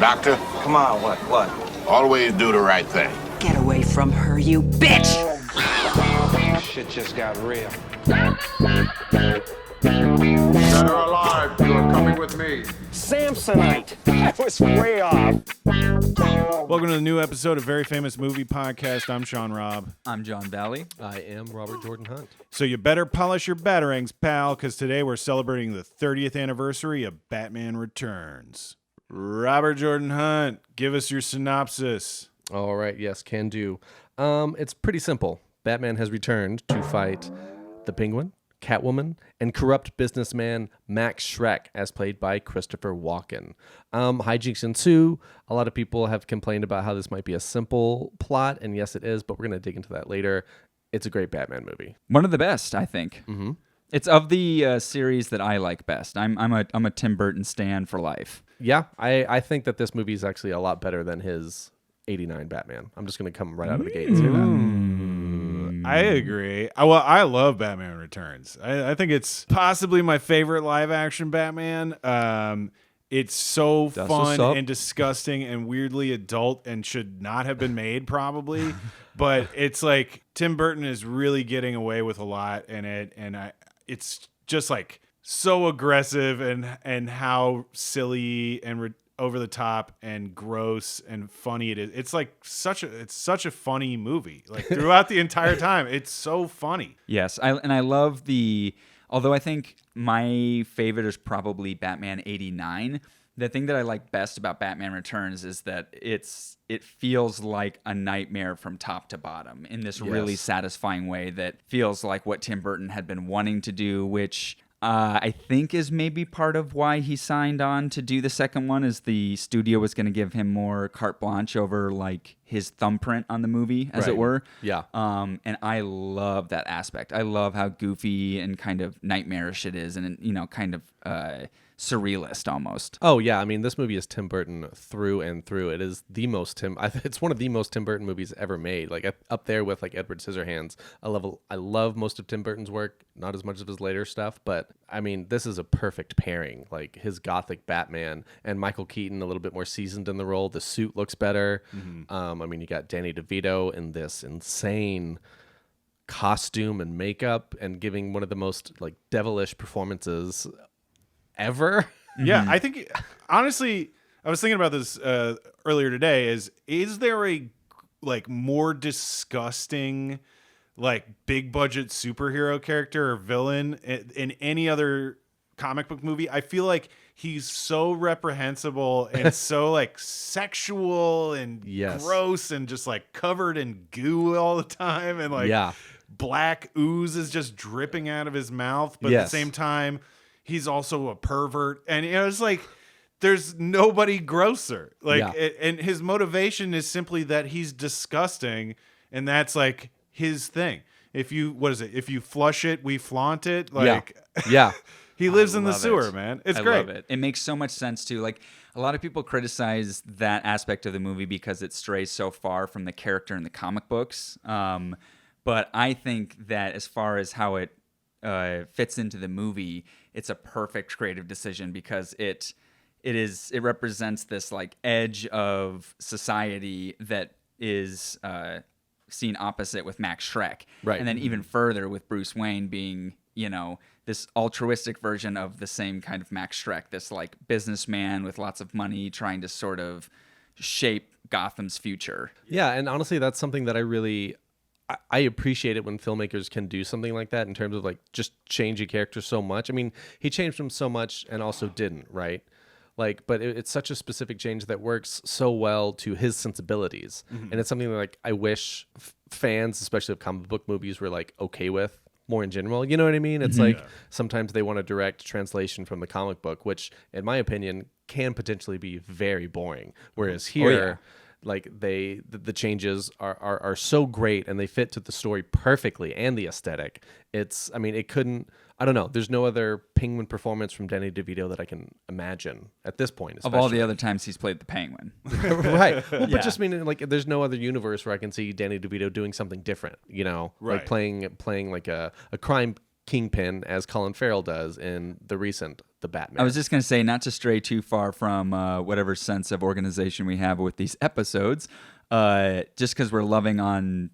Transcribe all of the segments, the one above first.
Doctor, Come on, what? always do the right thing. Get away from her, you bitch! Shit just got real. Dead or alive, you are coming with me. Samsonite. I was way off. Welcome to the new episode of Very Famous Movie Podcast. I'm Sean Robb. I'm John Bally. I am Robert Jordan Hunt. So you better polish your batarangs, pal, because today we're celebrating the 30th anniversary of Batman Returns. Robert Jordan Hunt, give us your synopsis. All right, yes, can do. It's pretty simple. Batman has returned to fight the Penguin, Catwoman, and corrupt businessman Max Schreck, as played by Christopher Walken. Hijinks ensue. A lot of people have complained about how this might be a simple plot, and yes, it is, but we're going to dig into that later. It's a great Batman movie. One of the best, I think. Mm-hmm. It's of the series that I like best. I'm a Tim Burton stan for life. Yeah, I think that this movie is actually a lot better than his 89 Batman. I'm just going to come right out of the gate and say that. I agree. Well, I love Batman Returns. I think it's possibly my favorite live-action Batman. It's so fun and disgusting and weirdly adult and should not have been made, probably. But it's like Tim Burton is really getting away with a lot in it, and it's just like so aggressive and how silly and over the top and gross and funny it is. It's like such a funny movie. Like throughout the entire time, it's so funny. Yes, I love although I think my favorite is probably Batman 89. The thing that I like best about Batman Returns is that it feels like a nightmare from top to bottom in this really satisfying way that feels like what Tim Burton had been wanting to do, which I think is maybe part of why he signed on to do the second one, is the studio was going to give him more carte blanche over like his thumbprint on the movie, as it were. Yeah. And I love that aspect. I love how goofy and kind of nightmarish it is, and kind of surrealist almost. Oh yeah, I mean this movie is Tim Burton through and through. It is the most it's one of the most Tim Burton movies ever made. Like up there with like Edward Scissorhands. I love most of Tim Burton's work, not as much of his later stuff, but I mean this is a perfect pairing. Like his gothic Batman and Michael Keaton a little bit more seasoned in the role. The suit looks better. Mm-hmm. I mean you got Danny DeVito in this insane costume and makeup and giving one of the most like devilish performances ever. Yeah, I think honestly, I was thinking about this earlier today. Is there a like more disgusting, like big budget superhero character or villain in any other comic book movie? I feel like he's so reprehensible and so like sexual and gross and just like covered in goo all the time and like black ooze is just dripping out of his mouth, but at the same time he's also a pervert, and it's like there's nobody grosser. Like, and his motivation is simply that he's disgusting, and that's like his thing. If you flush it, we flaunt it. Like, he lives in the sewer, man. It's great. I love it. It makes so much sense too. Like a lot of people criticize that aspect of the movie because it strays so far from the character in the comic books. But I think that as far as how it fits into the movie, it's a perfect creative decision because it represents this like edge of society that is seen opposite with Max Schreck, right? And then even further with Bruce Wayne being this altruistic version of the same kind of Max Schreck, this like businessman with lots of money trying to sort of shape Gotham's future. Yeah, and honestly, that's something that I appreciate it when filmmakers can do something like that in terms of like just change a character so much. I mean, he changed him so much and also didn't, right? Like, but it's such a specific change that works so well to his sensibilities. Mm-hmm. And it's something that like I wish fans, especially of comic book movies, were like okay with more in general. You know what I mean? It's like sometimes they want a direct translation from the comic book, which in my opinion can potentially be very boring. Whereas here, like the changes are so great and they fit to the story perfectly and the aesthetic. I don't know. There's no other Penguin performance from Danny DeVito that I can imagine at this point. Especially. Of all the other times he's played the Penguin. Right. Well, but just meaning like there's no other universe where I can see Danny DeVito doing something different, Right. like playing like a crime Kingpin as Colin Farrell does in the Batman. I was just going to say, not to stray too far from whatever sense of organization we have with these episodes, just because we're loving on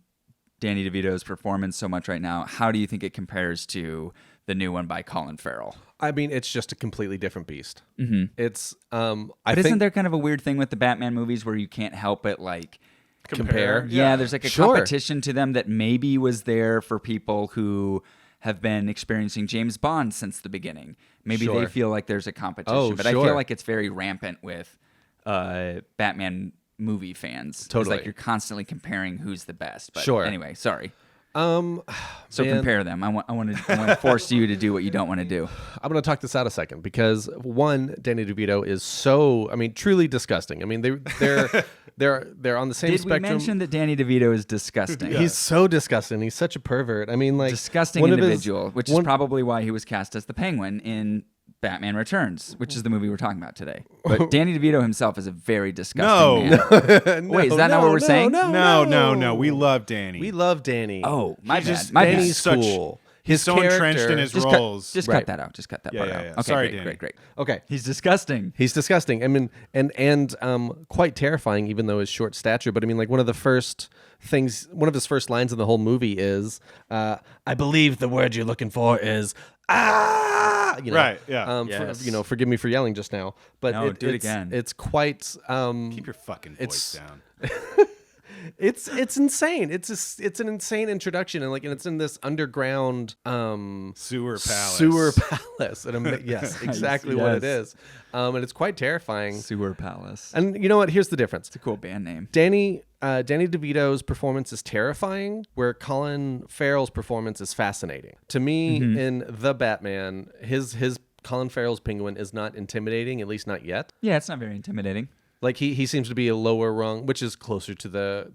Danny DeVito's performance so much right now, how do you think it compares to the new one by Colin Farrell? I mean, it's just a completely different beast. Mm-hmm. It's But isn't there kind of a weird thing with the Batman movies where you can't help it like compare? Yeah, there's like a Sure. competition to them that maybe was there for people who have been experiencing James Bond since the beginning. Maybe Sure. they feel like there's a competition, Oh, but I sure. feel like it's very rampant with Batman movie fans. It's Totally. like you're constantly comparing who's the best. But Sure. Anyway, sorry. man, Compare them. I want to force you to do what you don't want to do. I'm going to talk this out a second because one, Danny DeVito is so, I mean, truly disgusting. I mean, they're on the same Did spectrum. we mention that Danny DeVito is disgusting? He's so disgusting. He's such a pervert. I mean, like Disgusting one of his- individual, which is probably why he was cast as the Penguin in Batman Returns, which is the movie we're talking about today. But Danny DeVito himself is a very disgusting man. Wait, is that not what we're saying? No. We love Danny. We love Danny. Oh, my bad. just- My bad. Danny's such- cool. He's so entrenched in his Just roles. cut Right. that out. Just cut that Yeah, part yeah, out. yeah. Okay, Sorry, great, Danny. great. Okay. He's disgusting. He's disgusting. I mean, and quite terrifying, even though his short stature. But I mean, like one of his first lines in the whole movie is, "I believe the word you're looking for is ah." You know, Right, yeah. Yes. Forgive me for yelling just now, but No, do it again. It's quite. Keep your fucking it's- voice down. It's insane. It's an insane introduction, and it's in this underground Sewer palace. sewer palace. And yes, exactly what it Yes. is. And it's quite terrifying. Sewer Palace. And you know what? Here's the difference. It's a cool band name. Danny DeVito's performance is terrifying, where Colin Farrell's performance is fascinating. To me, in The Batman, his Colin Farrell's Penguin is not intimidating, at least not yet. Yeah, it's not very intimidating. Like he seems to be a lower rung, which is closer to the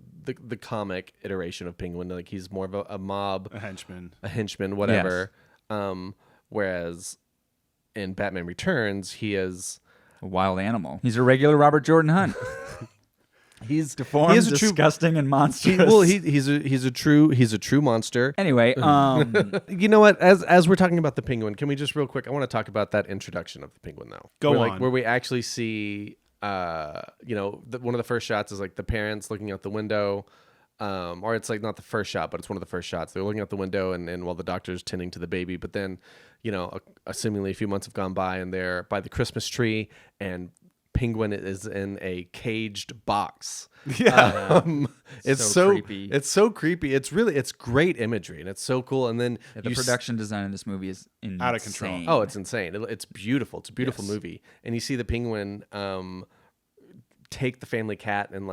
comic iteration of Penguin. Like he's more of a mob, A henchman. whatever. Whereas in Batman Returns, he is A wild animal. He's a regular Robert Jordan Hunt. he's Deformed, he is a true disgusting, and monstrous. he's a true monster. Anyway, You know what? As we're talking about the Penguin, can we just real quick? I want to talk about that introduction of the Penguin, though. Go where, on. where we actually see, one of the first shots is like the parents looking out the window, or it's like not the first shot, but it's one of the first shots. They're looking out the window, and while the doctor's tending to the baby, but then, assumingly a few months have gone by, and they're by the Christmas tree, and Penguin is in a caged box. Yeah. It's So so creepy. It's so creepy. It's great imagery, and it's so cool. And then the you production design of this movie is insane. Out of control. Oh, it's insane. It's beautiful. It's a beautiful Yes. movie. And you see the Penguin take the family cat and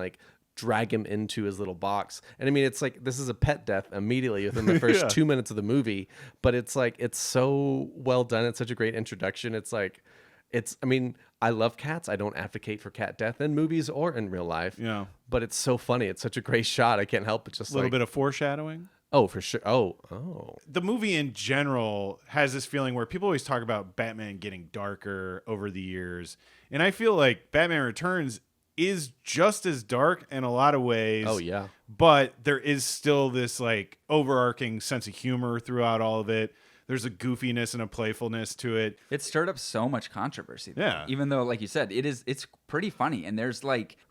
drag him into his little box. And I mean, it's like this is a pet death immediately within the first Yeah. 2 minutes of the movie. But it's so well done. It's such a great introduction. I mean, I love cats. I don't advocate for cat death in movies or in real life. Yeah. But it's so funny. It's such a great shot. I can't help but just A little bit of foreshadowing. Oh, for sure. Oh. The movie in general has this feeling where people always talk about Batman getting darker over the years. And I feel like Batman Returns is just as dark in a lot of ways. Oh, yeah. But there is still this overarching sense of humor throughout all of it. There's a goofiness and a playfulness to it. It stirred up so much controversy. Though. Yeah. Even though, like you said, it's pretty funny, and there's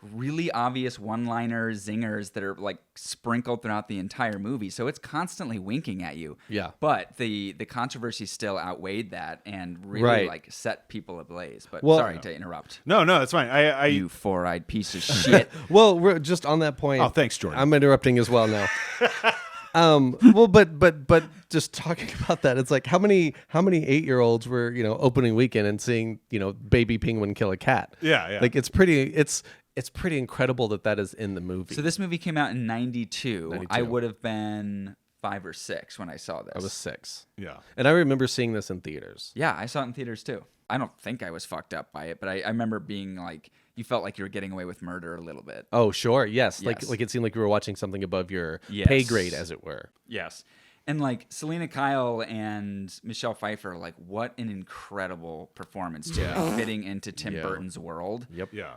really obvious one-liner zingers that are sprinkled throughout the entire movie. So it's constantly winking at you. Yeah. But the controversy still outweighed that and really Right. set people ablaze. But Well- sorry to interrupt. No, that's fine. I You four-eyed piece of shit. Well, we're just on that point. Oh, thanks, Jordan. I'm interrupting as well now. Well, but just talking about that, it's how many 8-year-olds were opening weekend and seeing baby penguin kill a cat? Yeah. It's pretty incredible that is in the movie. So this movie came out in 92. 92. I would have been 5 or 6 when I saw this. I was 6, yeah. and I remember seeing this in theaters. Yeah, I saw it in theaters too. I don't think I was fucked up by it, but I remember being you felt like you were getting away with murder a little bit. Oh, sure, yes. Yes. Like it seemed like you were watching something above your Yes. pay grade, as it were. Yes. And Selena Kyle and Michelle Pfeiffer, what an incredible performance too, fitting into Tim Yeah. Burton's world. Yep. Yeah.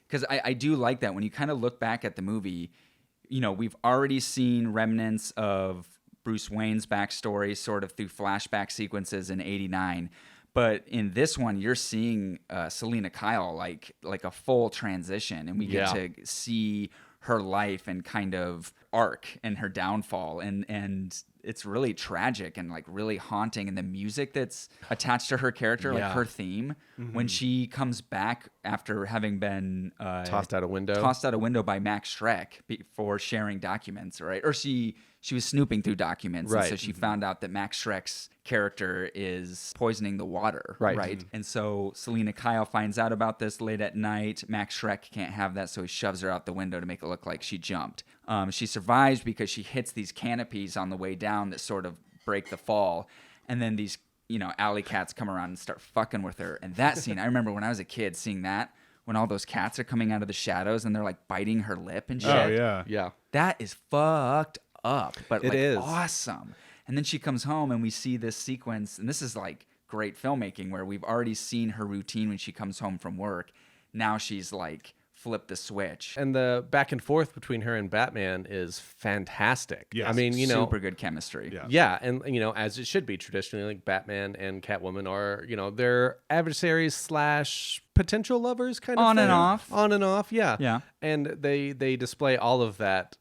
Because I do like that when you kind of look back at the movie, we've already seen remnants of Bruce Wayne's backstory sort of through flashback sequences in 89. But in this one, you're seeing Selena Kyle like a full transition, and we get to see her life and kind of arc and her downfall, and it's really tragic and like really haunting. And the music that's attached to her character, like her theme, when she comes back after having been Tossed out a window by Max Schreck for sharing documents, right? Or she was snooping through documents, and so she found out that Max Schreck's character is poisoning the water, right? And so Selena Kyle finds out about this late at night. Max Schreck can't have that, so he shoves her out the window to make it look like she jumped. She survives because she hits these canopies on the way down that sort of break the fall, and then these alley cats come around and start fucking with her. And that scene, I remember when I was a kid seeing that, when all those cats are coming out of the shadows and they're like biting her lip and shit. Oh yeah. Yeah. That is fucked up, but It like is. awesome. And then she comes home and we see this sequence, and this is like great filmmaking where we've already seen her routine when she comes home from work. Now she's like flipped the switch. And the back and forth between her and Batman is fantastic. Yes. I mean, super good chemistry. Yeah. Yeah, and as it should be traditionally, like Batman and Catwoman are, they're adversaries / potential lovers, kind of On and thing. off. On and off, yeah. Yeah. And they display all of that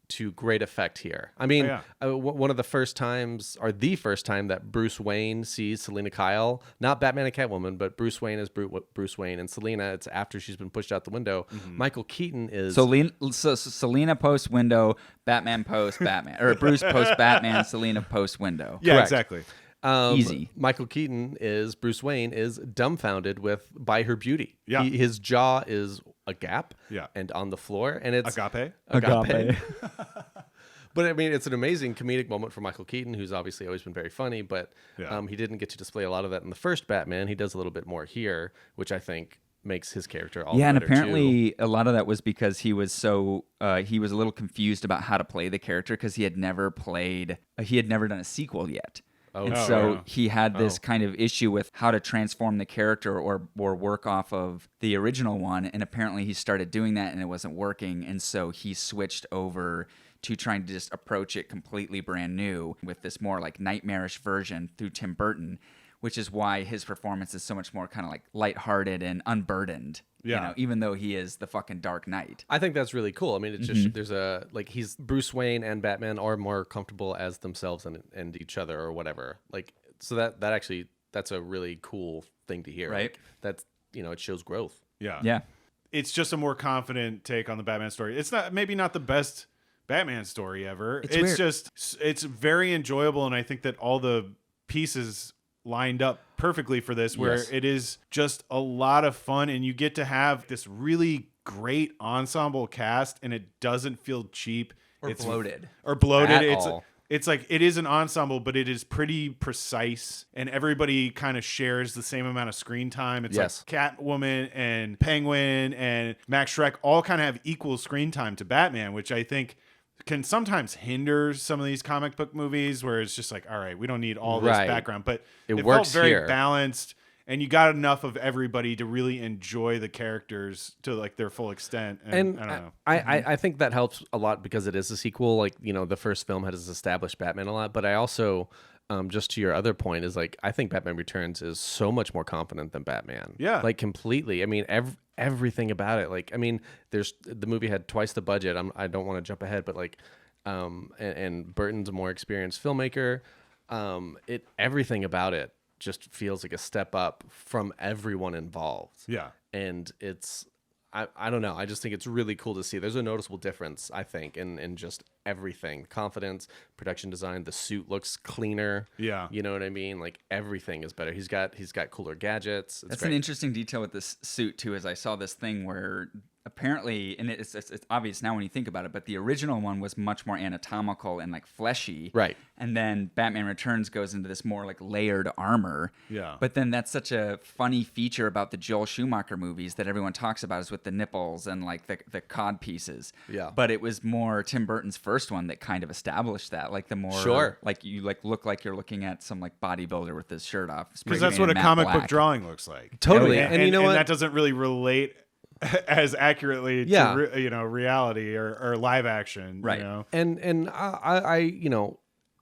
to great effect here. I mean, one of the first times, or the first time that Bruce Wayne sees Selena Kyle, not Batman and Catwoman, but Bruce Wayne as Bruce Wayne, and Selena, it's after she's been pushed out the window. Michael Keaton is... So Selena post window, Batman post Batman, or Bruce post Batman, Selena post window. Yeah, Correct. exactly. Easy. Michael Keaton is Bruce Wayne is dumbfounded by her beauty. Yeah. His jaw is a gap. Yeah. And on the floor, and it's Agape. But I mean, it's an amazing comedic moment for Michael Keaton, who's obviously always been very funny. But Yeah. he didn't get to display a lot of that in the first Batman. He does a little bit more here, which I think makes his character all the And better, apparently a lot of that was because he was he was a little confused about how to play the character because he had never done a sequel yet. And so he had this kind of issue with how to transform the character or work off of the original one. And apparently he started doing that and it wasn't working. And so he switched over to trying to just approach it completely brand new with this more like nightmarish version through Tim Burton, which is why his performance is so much more kind of like lighthearted and unburdened. Yeah. Even though he is the fucking Dark Knight. I think that's really cool. I mean, it's just there's he's Bruce Wayne and Batman are more comfortable as themselves and each other or whatever. Like, so that actually that's a really cool thing to hear. Right. Like, that's it shows growth. Yeah. Yeah. It's just a more confident take on the Batman story. It's maybe not the best Batman story ever. It's weird. just it's very enjoyable, and I think that all the pieces lined up perfectly for this, where Yes. it is just a lot of fun, and you get to have this really great ensemble cast, and it doesn't feel cheap Or bloated. At It's all. it's like it is an ensemble, but it is pretty precise, and everybody kind of shares the same amount of screen time. It's Yes. like Catwoman and Penguin and Max Schreck all kind of have equal screen time to Batman, which I think can sometimes hinder some of these comic book movies where it's just like, all right, we don't need all this Right. background, but It felt works very here. balanced, and you got enough of everybody to really enjoy the characters to like their full extent. And I don't know. I think that helps a lot because it is a sequel. Like, the first film has established Batman a lot, but I also, just to your other point, is like I think Batman Returns is so much more confident than Batman. Yeah. like completely. I mean, everything about it. Like, I mean, the movie had twice the budget. I don't want to jump ahead, but like, and Burton's a more experienced filmmaker. Everything about it just feels like a step up from everyone involved. Yeah. And it's I don't know. I just think it's really cool to see. There's a noticeable difference, I think, in just everything. Confidence, production design, the suit looks cleaner. Yeah. You know what I mean? Like everything is better. He's got cooler gadgets. It's That's great. an interesting detail with this suit too. Is I saw this thing where apparently, and it's obvious now when you think about it, but the original one was much more anatomical and like fleshy, Right. And then Batman Returns goes into this more like layered armor. Yeah. But then that's such a funny feature about the Joel Schumacher movies that everyone talks about is with the nipples and like the cod pieces. Yeah. But it was more Tim Burton's first one that kind of established that, like the more Sure. like you like look like you're looking at some like bodybuilder with his shirt off. Because that's what a cocomic book drawing looks like. Totally. yeah. And you know what? that doesn't really relate as accurately Yeah. to reality or live action. Right. You know? And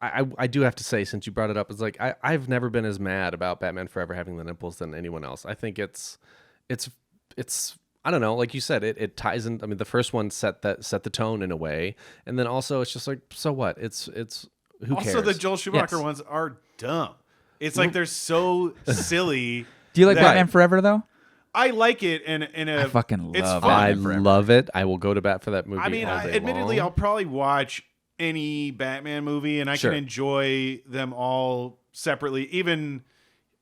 I do have to say, since you brought it up, it's like I've never been as mad about Batman Forever having the nipples than anyone else. I think it's I don't know, like you said, it ties in. I mean, the first one set the tone in a way, and then also it's just like, so what? It's who cares? Also, the Joel Schumacher Yes. ones are dumb. It's like they're so silly. Do you like that- Batman Forever though? I like it in a. I fucking it's love fun. I Batman Forever. love it. I will go to bat for that movie. I mean, all day admittedly, long. I'll probably watch any Batman movie, and I Sure. can enjoy them all separately. Even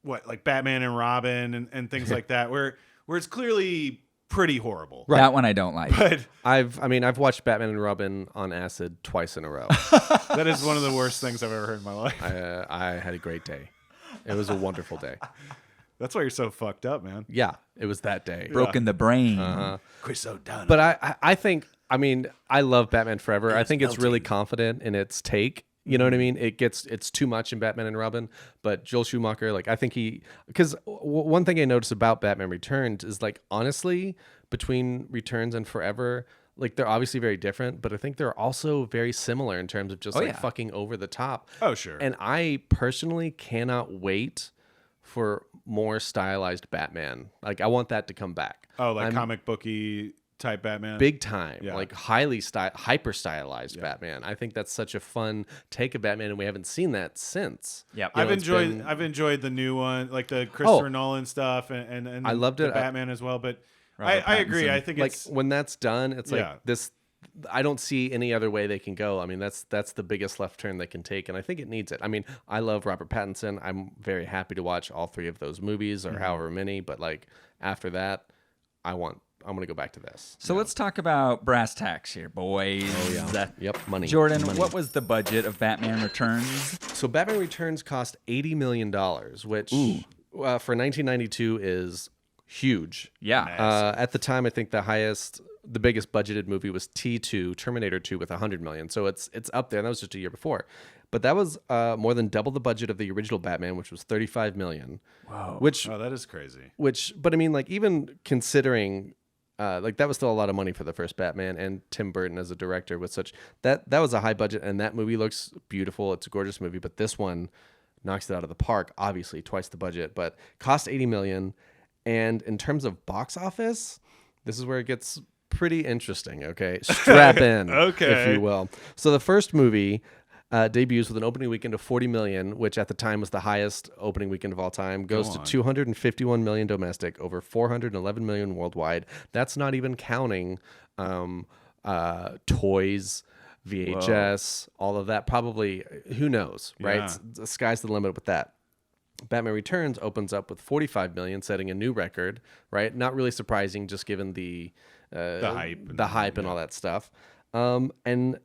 like Batman and Robin and things like that, where it's clearly pretty horrible. That one I don't like. But I've watched Batman and Robin on acid twice in a row. that is one of the worst things I've ever heard in my life. I had a great day. It was a wonderful day. That's why you're so fucked up, man. Yeah, it was that day. Broken the brain. Chris O'Donnell. But I think, I mean, I love Batman Forever. I think it's really confident in its take. You know what I mean? It's too much in Batman and Robin, but Joel Schumacher, like, I think because one thing I noticed about Batman Returns is, like, honestly, between Returns and Forever, like, they're obviously very different, but I think they're also very similar in terms of just yeah. fucking over the top. Oh, sure. And I personally cannot wait for more stylized Batman. Like, I want that to come back. Oh, like I'm comic booky type Batman. big time, Yeah. like hyper stylized Batman. I think that's such a fun take of Batman, and we haven't seen that since. Yep. You know, I've enjoyed the new one, like the Christopher Nolan stuff, and I loved the it. Batman as well. But Robert I agree. Pattinson. I think like it's when that's done, it's Yeah. like this. I don't see any other way they can go. I mean, that's the biggest left turn they can take, and I think it needs it. I mean, I love Robert Pattinson. I'm very happy to watch all three of those movies or however many. But like after that, I'm gonna go back to this. So let's talk about brass tacks here, boys. Oh yeah. Yep. Money. Jordan, Money. what was the budget of Batman Returns? So Batman Returns cost $80 million, which for 1992 is huge. Yeah. At the time, I think the biggest budgeted movie was T2, Terminator 2, with $100 million. So it's up there. And that was just a year before. But that was more than double the budget of the original Batman, which was $35 million. Wow. oh, that is crazy. But I mean, like, even considering, like, that was still a lot of money for the first Batman, and Tim Burton as a director with such that was a high budget, and that movie looks beautiful. It's a gorgeous movie, but this one knocks it out of the park. Obviously, twice the budget, but cost $80 million. And in terms of box office, this is where it gets pretty interesting. Okay, strap in, Okay. if you will. So the first movie debuts with an opening weekend of $40 million, which at the time was the highest opening weekend of all time. Goes to $251 million domestic, over $411 million worldwide. That's not even counting toys, VHS, all of that. Probably, who knows, right? Yeah. The sky's the limit with that. Batman Returns opens up with $45 million, setting a new record, right? Not really surprising, just given the hype and all that stuff. And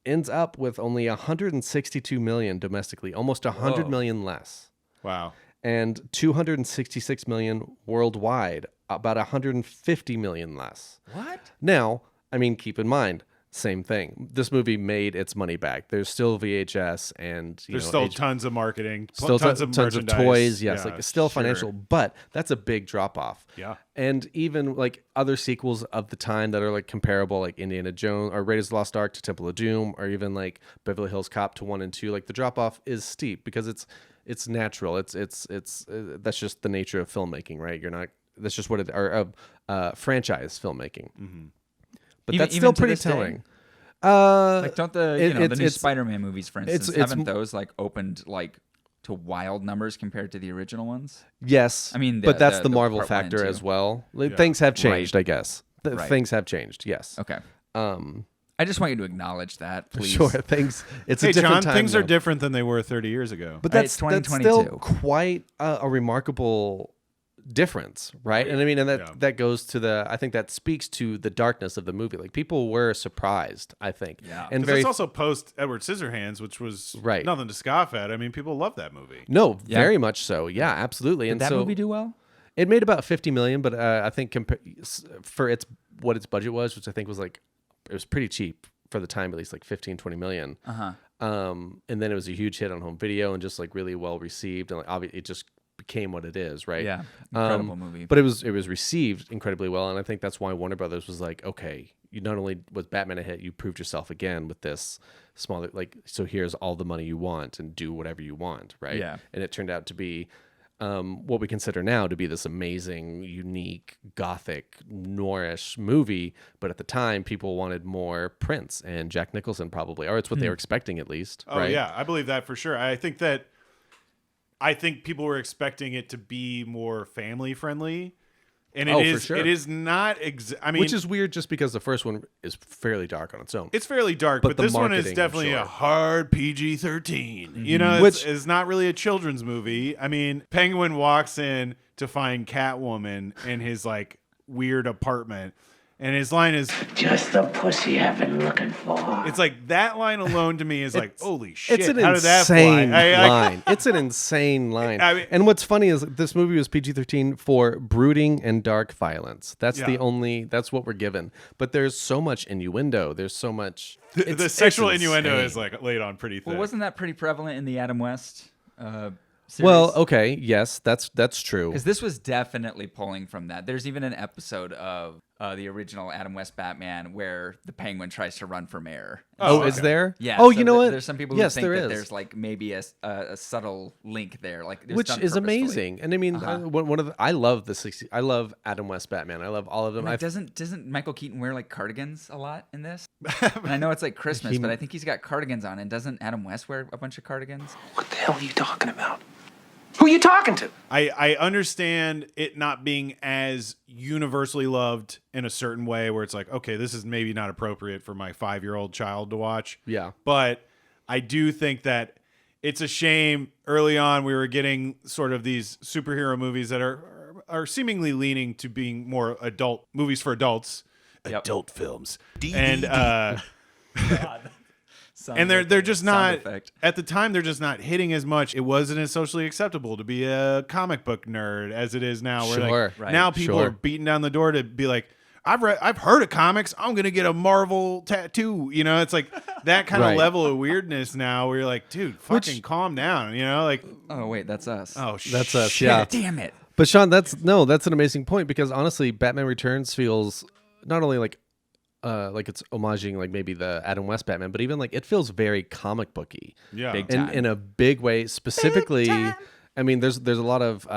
ends up with only $162 million domestically, almost $100 million less, Wow. and $266 million worldwide, about $150 million less. What? Now, I mean, keep in mind, same thing. This movie made its money back. There's still VHS, and There's still tons of marketing, still tons of merchandise. toys. Yes, Yeah, like still sure. financial, but that's a big drop off. Yeah. And even like other sequels of the time that are like comparable, like Indiana Jones or Raiders of the Lost Ark to Temple of Doom, or even like Beverly Hills Cop to 1 and 2, like the drop off is steep because it's natural. It's that's just the nature of filmmaking, right? That's just what it or franchise filmmaking. Mm-hmm. But Even- that's even still to pretty this day? telling. Like, don't the it's- new it's- Spider-Man movies, for instance, it's- haven't those like opened like to wild numbers compared to the original ones? Yes, I mean, but that's the the Marvel part 1 and factor 2. as well. Like, things have changed, Right. I guess. Right. Things have changed. Yes. Okay. Um, I just want you to acknowledge that, please. sure. Things. It's Hey, a different John, time. things are now. different than they were 30 years ago. But Right, that's it's that's still 2022. quite a remarkable difference, right? And I mean, and that goes to I think that speaks to the darkness of the movie. Like, people were surprised, I think. Yeah. And 'Cause very it's also post Edward Scissorhands, which was Right. nothing to scoff at. I mean, people love that movie. no, Yeah. very much so. Yeah, absolutely. Did and that so movie do well? it made about $50 million, but I think for what its budget was, which I think was like, it was pretty cheap for the time, at least like 15-20 million. Uh-huh. And then it was a huge hit on home video and just like really well received, and like obviously it just became what it is, right? Yeah, incredible movie. But it was received incredibly well, and I think that's why Warner Brothers was like, okay, you not only was Batman a hit, you proved yourself again with this smaller, like, so here's all the money you want and do whatever you want, right? Yeah. And it turned out to be what we consider now to be this amazing, unique, gothic, noirish movie. But at the time, people wanted more Prince and Jack Nicholson, probably, or it's what they were expecting at least. Oh right? yeah, I believe that for sure. I think people were expecting it to be more family friendly, and Oh, it for is. sure. It is not. I mean, Which is weird, just because the first one is fairly dark on its own. it's fairly dark, But but the this one is marketing, I'm definitely a sure. hard PG-13. You know, Which- it's not really a children's movie. I mean, Penguin walks in to find Catwoman in his like weird apartment, and his line is, Just the pussy I've been looking for. it's like that line alone to me is like, holy shit! It's an how did that insane fly? line. It's an insane line. I mean- and what's funny is this movie was PG-13 for brooding and dark violence. That's that's what we're given. But there's so much innuendo. There's so much. The sexual it's innuendo insane. is like laid on pretty thick. Well, wasn't that pretty prevalent in the Adam West series? Well, okay, yes, that's true. Because this was definitely pulling from that. There's even an episode of the original Adam West Batman where the Penguin tries to run for mayor. Oh, is there? Yeah. Oh, so you know what? There's some people yes, who think there that is. there's like maybe a subtle link there, like it was Which done is purposefully. amazing. And I mean, one of the, I love the 60. I love Adam West Batman. I love all of them. Like, I've- doesn't Michael Keaton wear like cardigans a lot in this? And I know it's like Christmas, but I think he's got cardigans on. And doesn't Adam West wear a bunch of cardigans? What the hell are you talking about? Who are you talking to? I understand it not being as universally loved in a certain way where it's like, okay, this is maybe not appropriate for my 5-year-old child to watch. Yeah. But I do think that it's a shame early on we were getting sort of these superhero movies that are seemingly leaning to being more adult movies for adults, adult films. And and they're just not at the time they're just not hitting as much. It wasn't as socially acceptable to be a comic book nerd as it is now. Where Sure. like, now people are beating down the door to be like, I've heard of comics. I'm gonna get a Marvel tattoo. You know, it's like that kind of Right. level of weirdness now. Where you're like, dude, fucking calm down. You know, like, Oh wait, that's us. oh, That's us. shit. Yeah. Damn it. But Sean, that's an amazing point, because honestly, Batman Returns feels not only like it's homaging like maybe the Adam West Batman, but even like it feels very comic booky. Yeah. Big in, time. in a big way. Specifically, I mean, there's a lot of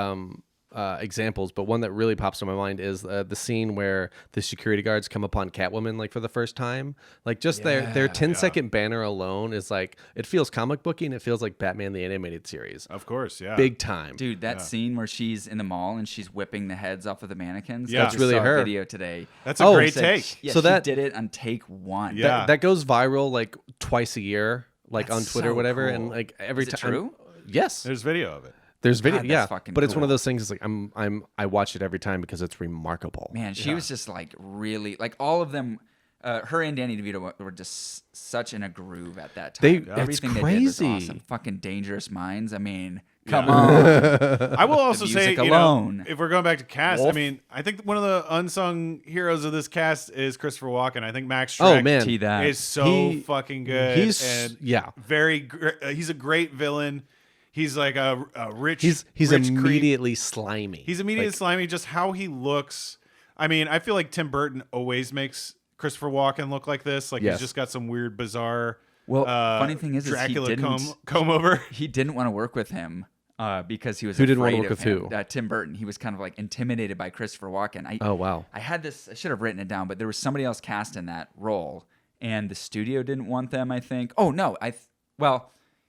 examples, but one that really pops in my mind is the scene where the security guards come upon Catwoman like for the first time. Like just their 10-second banner alone is like, it feels comic booky and it feels like Batman the Animated Series. Of course, yeah. Big time. Dude, that scene where she's in the mall and she's whipping the heads off of the mannequins. Yeah. I That's just really saw a her. video today. That's a Oh, great Said take. she- Yeah, So she that- did it on take one. Yeah. That goes viral like twice a year, like That's on Twitter or so whatever, cool. and like every Is it time. true? Yes. There's video of it. There's video, God, that's yeah, fucking but it's one of cool. those things. It's like I watch it every time because it's remarkable. Man, she was just like really like all of them. Her and Danny DeVito were just such in a groove at that time. They- Everything it's they crazy. did was awesome. Fucking Dangerous Minds. I mean, come on. I will also say, music you know, alone. if we're going back to cast, Wolf. I mean, I think one of the unsung heroes of this cast is Christopher Walken. I think Max Oh Schreck man, T that. is so He- fucking good. he's- and yeah. he's a great villain. He's like a rich. he's rich creep. immediately slimy. He's immediately Like, slimy. Just how he looks. I mean, I feel like Tim Burton always makes Christopher Walken look like this. Like Yes. he's just got some weird, bizarre. Well, funny thing is he Dracula didn't- comb over. He didn't want to work with him because he was Who didn't wanna afraid work of with him. who? Tim Burton. He was kind of like intimidated by Christopher Walken. Oh wow. I had this. I should have written it down, but there was somebody else cast in that role, and the studio didn't want them. I think. Oh no,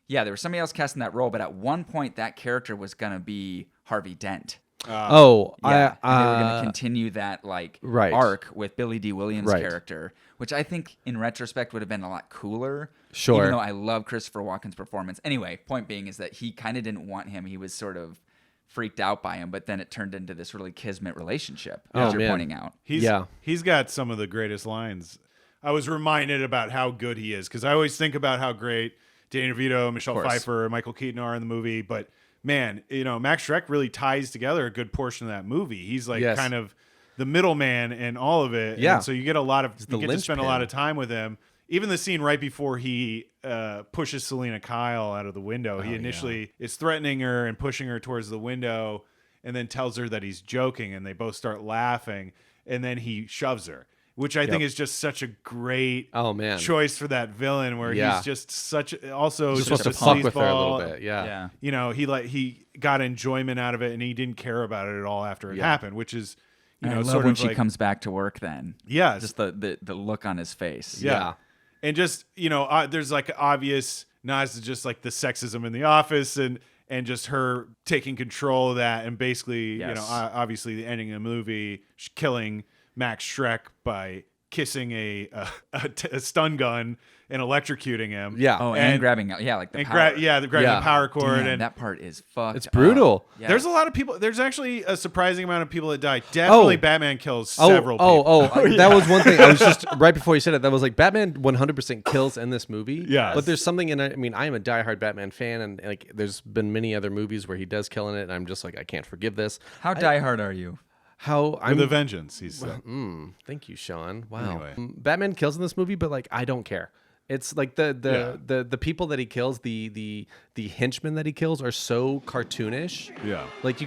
yeah, there was somebody else cast in that role, but at one point that character was gonna be Harvey Dent. Oh, Yeah, and they were I, going to continue that like right. arc with Billy D. Williams' Right. character, which I think in retrospect would have been a lot cooler. Sure. Even though I love Christopher Walken's performance. Anyway, point being is that he kind of didn't want him. He was sort of freaked out by him, but then it turned into this really kismet relationship, as you're man. pointing out. He's got some of the greatest lines. I was reminded about how good he is because I always think about how great Danny DeVito, Michelle course. Pfeiffer, and Michael Keaton are in the movie, but man, you know, Max Schreck really ties together a good portion of that movie. He's like Yes. kind of the middleman in all of it. Yeah. And so you get a lot of the you get to spend a linchpin. lot of time with him. even the scene right before he pushes Selena Kyle out of the window, he initially is threatening her and pushing her towards the window, and then tells her that he's joking, and they both start laughing, and then he shoves her, which I think is just such a great choice for that villain, where he's just such also just just wants to a fuck with her a little sleazeball. bit. Yeah. You know, he got enjoyment out of it, and he didn't care about it at all after it happened, which is, you know, I love sort when of she like, comes back to work then. Yes. Just the look on his face. Yeah. And just, you know, there's like obvious nods to just like the sexism in the office and just her taking control of that. And basically, you know, obviously the ending of the movie, killing Max Schreck by kissing a stun gun and electrocuting him. Yeah. Oh, and grabbing, like the power. Grabbing the power cord. Damn, and that part is fucked. It's brutal. Yes. There's a lot of people. There's actually a surprising amount of people that die. Definitely Batman kills several people. That was one thing. I was just right before you said it. That was like Batman 100% kills in this movie. Yes. But there's something in it. I mean, I am a diehard Batman fan, and like, there's been many other movies where he does kill in it, and I'm just like, I can't forgive this. How diehard are you? How I'm With a vengeance, he said. Thank you, Sean. Wow. Anyway. Batman kills in this movie, but like, I don't care. It's like the people that he kills, the henchmen that he kills are so cartoonish. Yeah. Like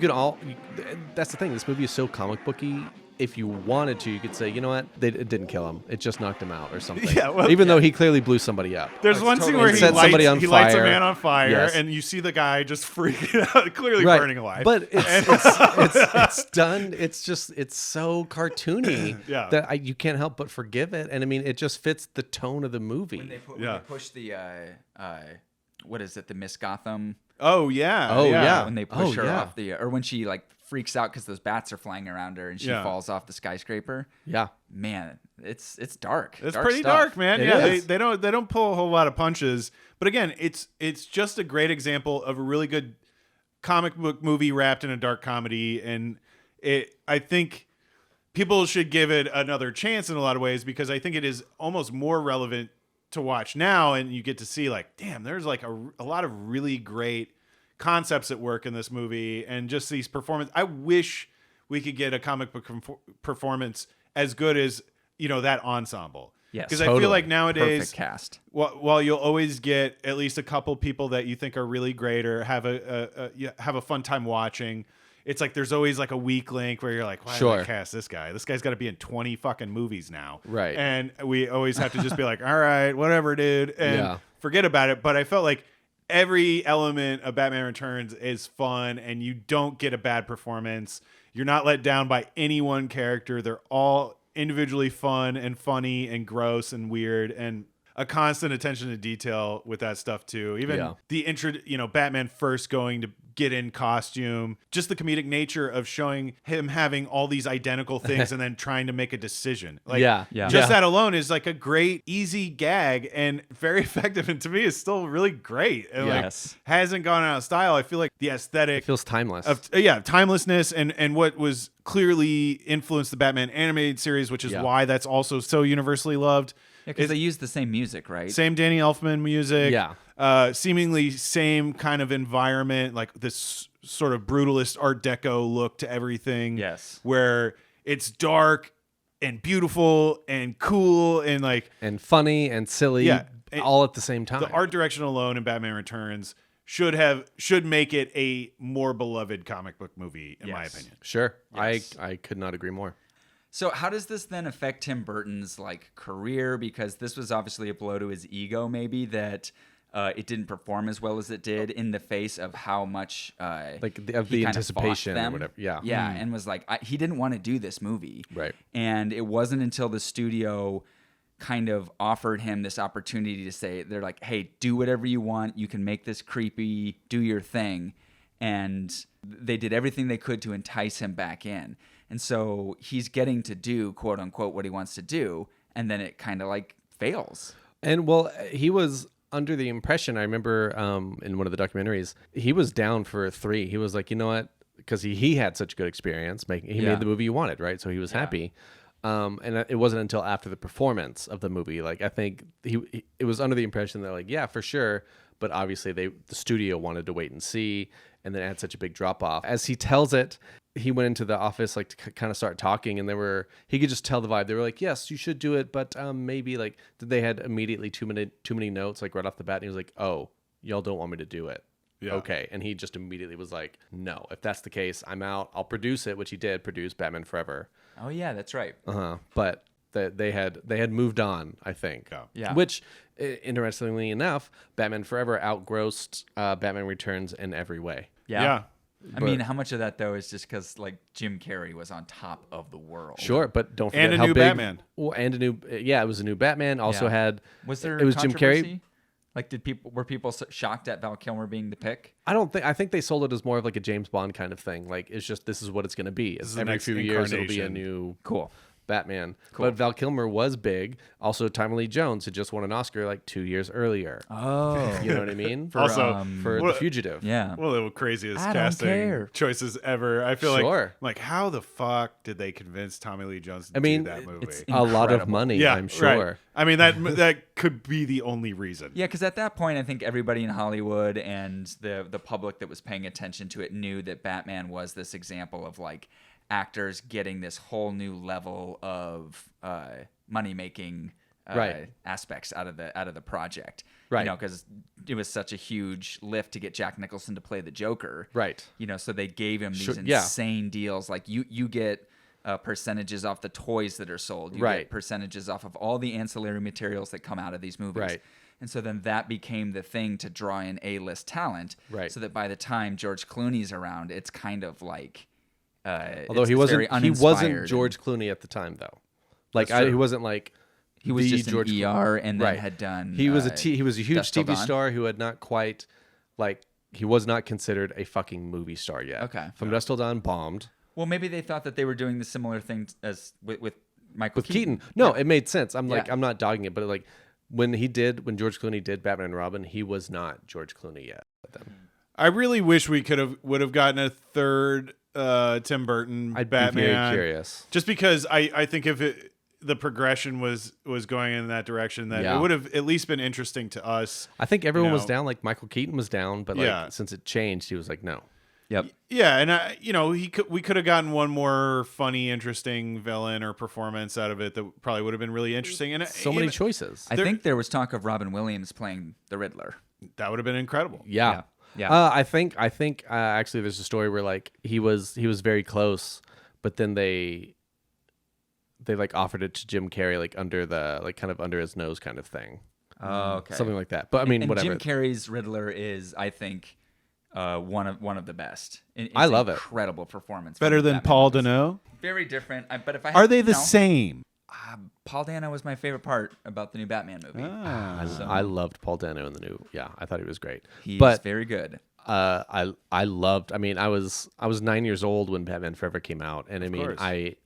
that's the thing. This movie is so comic booky. If you wanted to, you could say, you know what, it didn't kill him. It just knocked him out or something. Yeah, well, even though he clearly blew somebody up. There's one scene where he Set somebody on lights a fire. man on fire, Yes. and you see the guy just freaking out, clearly Right. burning alive. But it's done. It's so cartoony Yeah. that you can't help but forgive it. And I mean, it just fits the tone of the movie. When they push the what is it, the Miss Gotham? Oh yeah. Oh, yeah. When they push her yeah. off or when she like freaks out because those bats are flying around her and she falls off the skyscraper. Yeah. Man, it's dark. It's Dark pretty stuff. dark, man. It Yeah, is. they don't pull a whole lot of punches, but again, it's just a great example of a really good comic book movie wrapped in a dark comedy, and I think people should give it another chance in a lot of ways, because I think it is almost more relevant to watch now, and you get to see like, damn, there's like a lot of really great concepts at work in this movie, and just these performances. I wish we could get a comic book performance as good as, you know, that ensemble. Yes, because I feel like nowadays, perfect cast. while you'll always get at least a couple people that you think are really great or have a fun time watching, it's like there's always like a weak link where you're like, why did I cast this guy? This guy's got to be in 20 fucking movies now. Right. And we always have to just be like, all right, whatever, dude, and forget about it. But I felt like every element of Batman Returns is fun, and you don't get a bad performance. You're not let down by any one character. They're all individually fun and funny and gross and weird, and a constant attention to detail with that stuff too. Even the intro, you know, Batman first going to get in costume, just the comedic nature of showing him having all these identical things and then trying to make a decision. Like, just that alone is like a great, easy gag and very effective. And to me, it's still really great. And like, hasn't gone out of style. I feel like the aesthetic feels timeless. Timelessness and what was clearly influenced the Batman animated series, which is why that's also so universally loved. Yeah, because they use the same music, right? Same Danny Elfman music. Yeah. Seemingly same kind of environment, like this sort of brutalist Art Deco look to everything. Yes. Where it's dark and beautiful and cool and like and funny and silly, all at the same time. The art direction alone in Batman Returns should make it a more beloved comic book movie, in my opinion. Sure. Yes. I could not agree more. So how does this then affect Tim Burton's like career? Because this was obviously a blow to his ego, maybe, that it didn't perform as well as it did in the face of how much the anticipation or whatever. Yeah. And was like, he didn't want to do this movie. Right. And it wasn't until the studio kind of offered him this opportunity to say, they're like, hey, do whatever you want. You can make this creepy, do your thing. And they did everything they could to entice him back in. And so he's getting to do, quote unquote, what he wants to do. And then it kind of like fails. And well, he was under the impression, I remember in one of the documentaries, he was down for 3. He was like, you know what? Because he had such good experience. He made the movie he wanted, right? So he was happy. And it wasn't until after the performance of the movie. Like, I think it was under the impression that, like, yeah, for sure. But obviously the studio wanted to wait and see. and then it had such a big drop off. As he tells it, he went into the office like to kind of start talking, and he could just tell the vibe. They were like, yes, you should do it, but maybe like they had immediately too many notes like right off the bat, and he was like, oh, y'all don't want me to do it. Yeah. Okay. And he just immediately was like, no, if that's the case, I'm out. I'll produce it, which he did produce Batman Forever. Oh yeah, that's right. But they had moved on, I think. Yeah. Which, interestingly enough, Batman Forever outgrossed Batman Returns in every way. Yeah. I mean, how much of that though is just because like Jim Carrey was on top of the world? Sure, but don't forget And a how new big, Batman. Well, and a new, it was a new Batman. Also Yeah. had Was there? it was Jim Carrey. controversy? Like, were people shocked at Val Kilmer being the pick? I think they sold it as more of like a James Bond kind of thing. Like it's just this is what it's going to be. It's the every next few years it'll be a incarnation. new Cool. Batman. But Val Kilmer was big. Also, Tommy Lee Jones had just won an Oscar like 2 years earlier. Oh, You know what I mean? Also, for well, The Fugitive. yeah. One of the craziest I don't casting care. choices ever. I feel Sure. like how the fuck did they convince Tommy Lee Jones to I mean, do that movie? it's A lot of Incredible. money, yeah, I'm sure. Right. I mean that could be the only reason. Yeah, because at that point, I think everybody in Hollywood and the public that was paying attention to it knew that Batman was this example of like actors getting this whole new level of money making Right. aspects out of the project. Right. You know, because it was such a huge lift to get Jack Nicholson to play the Joker. Right. You know, so they gave him these Sure, yeah. insane deals. Like you get percentages off the toys that are sold. You Right. get percentages off of all the ancillary materials that come out of these movies. Right. And so then that became the thing to draw in A-list talent. Right. So that by the time George Clooney's around, it's kind of like, Although it's he very wasn't uninspired. George Clooney at the time though. Like That's true. he wasn't like He was the just George an Clooney. ER and then Right. had done. He was he was a huge Dusk Till TV Dawn. star who had not quite like he was not considered a fucking movie star yet. Okay. From Dusk Till Dawn bombed. Well, maybe they thought that they were doing the similar thing as with Michael With Keaton. No, it made sense. I'm Yeah. I'm not dogging it, but like when George Clooney did Batman and Robin, he was not George Clooney yet. I really wish we would have gotten a third Tim Burton I'd Batman. be very curious. Just because I think if the progression was going in that direction, that Yeah. it would have at least been interesting to us. I think everyone was know. down. Like Michael Keaton was down, but like Yeah. since it changed, he was like, no. Yep. Yeah, and we could have gotten one more funny, interesting villain or performance out of it that probably would have been really interesting. And So many choices. I think there was talk of Robin Williams playing the Riddler. that would have been incredible. Yeah. Yeah. I think actually there's a story where like he was very close, but then they like offered it to Jim Carrey like under the like kind of under his nose kind of thing. Oh, okay. Something like that. But I mean and whatever. Jim Carrey's Riddler is, I think, one of the best. It's I love it. Incredible performance. Better from the than Batman Paul movies. Dano. Very different. But if I Are had- they the no, same? Paul Dano was my favorite part about the new Batman movie. I loved Paul Dano in the new. Yeah, I thought he was great. He's but very good. I loved. I mean, I was 9 years old when Batman Forever came out, and I mean, course. I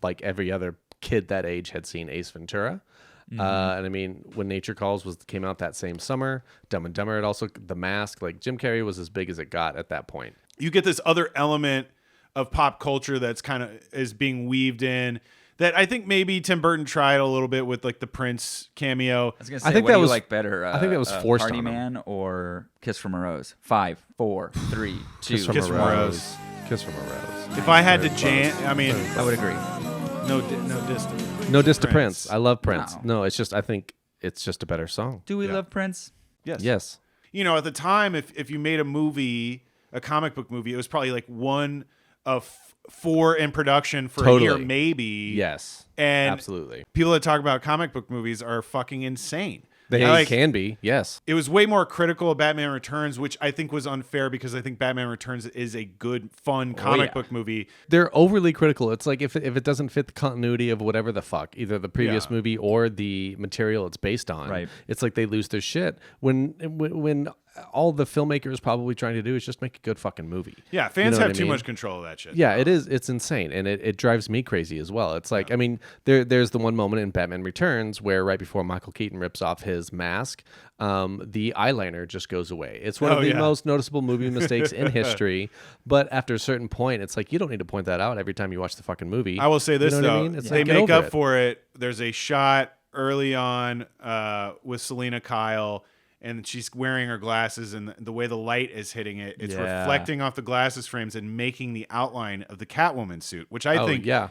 like every other kid that age had seen Ace Ventura. And I mean, When Nature Calls came out that same summer. Dumb and Dumber had also The Mask. Like Jim Carrey was as big as it got at that point. You get this other element of pop culture that's kind of is being weaved in that I think maybe Tim Burton tried a little bit with like the Prince cameo. I was gonna say, I think what that do you was- like better? I think that was forced Party on him. Man or Kiss from a Rose. 5, 4, 3, 2. Kiss from Kiss a from a Rose. Rose. Kiss from a Rose. If I had to jam, I mean, I would agree. no distance. No diss to Prince. I love Prince. No. No, it's just I think it's just a better song. Do we Yeah. love Prince? Yes. Yes. You know, at the time, if you made a movie, a comic book movie, it was probably like one of 4 in production for a year, Totally. maybe. Yes. And Absolutely. people that talk about comic book movies are fucking insane. They Like, can be. Yes. it was way more critical of Batman Returns, which I think was unfair because I think Batman Returns is a good, fun comic yeah. book movie. They're overly critical. It's like if it doesn't fit the continuity of whatever the fuck, either the previous Yeah. movie or the material it's based on, Right. it's like they lose their shit. When all the filmmaker is probably trying to do is just make a good fucking movie. Yeah, You fans know have what I too mean? much control of that shit. Yeah, it is. It's insane, and it drives me crazy as well. It's like, I mean, there's the one moment in Batman Returns where right before Michael Keaton rips off his mask, the eyeliner just goes away. It's one of the most noticeable movie mistakes in history. But after a certain point, it's like you don't need to point that out every time you watch the fucking movie. I will say this You know what I though, mean? It's they like, get make over up it. for it. There's a shot early on with Selena Kyle, and she's wearing her glasses, and the way the light is hitting it, it's Yeah. reflecting off the glasses frames and making the outline of the Catwoman suit, which I think yeah.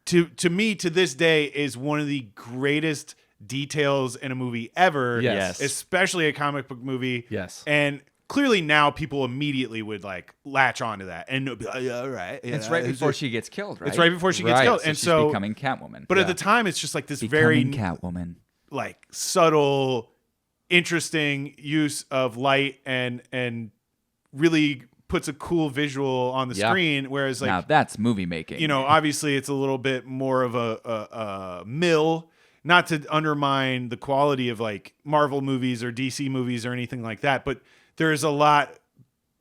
to me to this day is one of the greatest details in a movie ever. Yes. Especially a comic book movie. Yes. And clearly now people immediately would like latch onto that and be like, yeah, all right. Yeah, It's right before she gets killed, right? It's right before she gets Right. killed. So And she's so becoming Catwoman. but at the time it's just like this Becoming very Catwoman. like subtle, interesting use of light and really puts a cool visual on the Yeah. screen. Whereas like Now that's movie making. you know, obviously it's a little bit more of a mill, not to undermine the quality of like Marvel movies or DC movies or anything like that, but there's a lot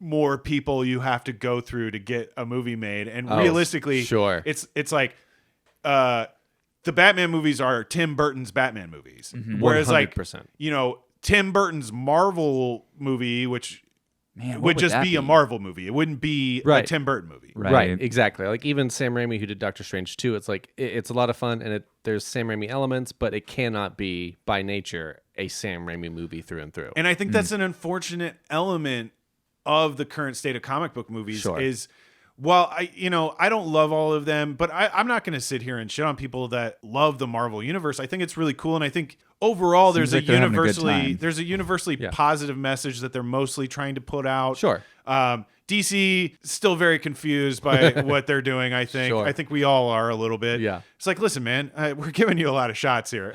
more people you have to go through to get a movie made. And realistically, sure. it's like the Batman movies are Tim Burton's Batman movies. Mm-hmm. Whereas like, 100%. you know, Tim Burton's Marvel movie, which Man, what would just that be a Marvel movie. It wouldn't be a Right. Tim Burton movie. Right, exactly. Like even Sam Raimi, who did Doctor Strange 2, it's like it's a lot of fun, and there's Sam Raimi elements, but it cannot be by nature a Sam Raimi movie through and through. And I think that's an unfortunate element of the current state of comic book movies Sure. is, well, I don't love all of them, but I'm not going to sit here and shit on people that love the Marvel universe. I think it's really cool. And I think overall Seems there's like a they're having a good time. universally Yeah. positive message that they're mostly trying to put out. Sure. DC still very confused by what they're doing. I think. Sure. I think we all are a little bit. Yeah. It's like, listen, man, we're giving you a lot of shots here.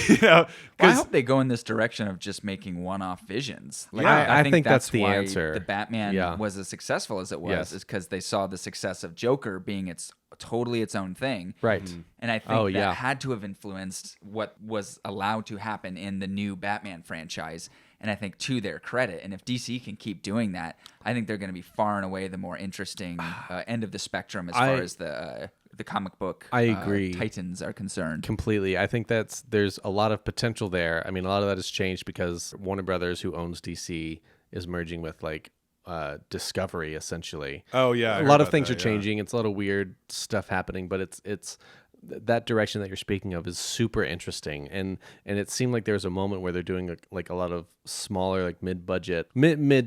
You know, Well, I 'cause- hope they go in this direction of just making one-off visions. Like, Yeah, I think that's the why answer. The Batman Yeah. was as successful as it was, Yes. is because they saw the success of Joker being totally its own thing. Right. And I think Oh, that yeah. had to have influenced what was allowed to happen in the new Batman franchise. And I think to their credit, and if DC can keep doing that, I think they're going to be far and away the more interesting end of the spectrum as far as the comic book I agree. titans are concerned. Completely. I think there's a lot of potential there. I mean, a lot of that has changed because Warner Brothers, who owns DC, is merging with like Discovery essentially. Oh, yeah, I a heard lot of about things that, are changing. It's a lot of weird stuff happening, but it's that direction that you're speaking of is super interesting, and it seemed like there was a moment where they're doing like a lot of smaller, like mid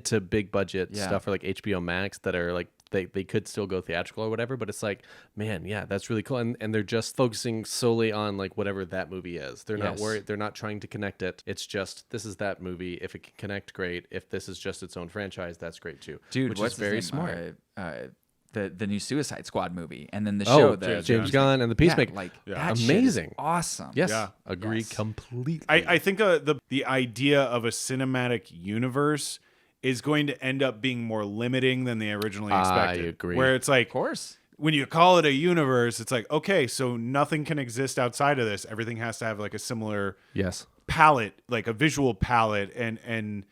to big budget Yeah. stuff for like HBO Max that are like they could still go theatrical or whatever, but it's like, man, yeah, that's really cool, and they're just focusing solely on like whatever that movie is. They're not Yes. worried. They're not trying to connect it. It's just this is that movie. If it can connect, great. If this is just its own franchise, that's great too. Dude, which what's is very his name? smart. The new Suicide Squad movie, and then the Oh, show, James Gunn and the Peacemaker. Yeah, like Yeah. that shit is Amazing. awesome. Yes, Yeah. agree Yes. completely. I think the idea of a cinematic universe is going to end up being more limiting than they originally I expected. agree. Where it's like, Of course. when you call it a universe, it's like, okay, so nothing can exist outside of this. Everything has to have like a similar Yes. palette, like a visual palette and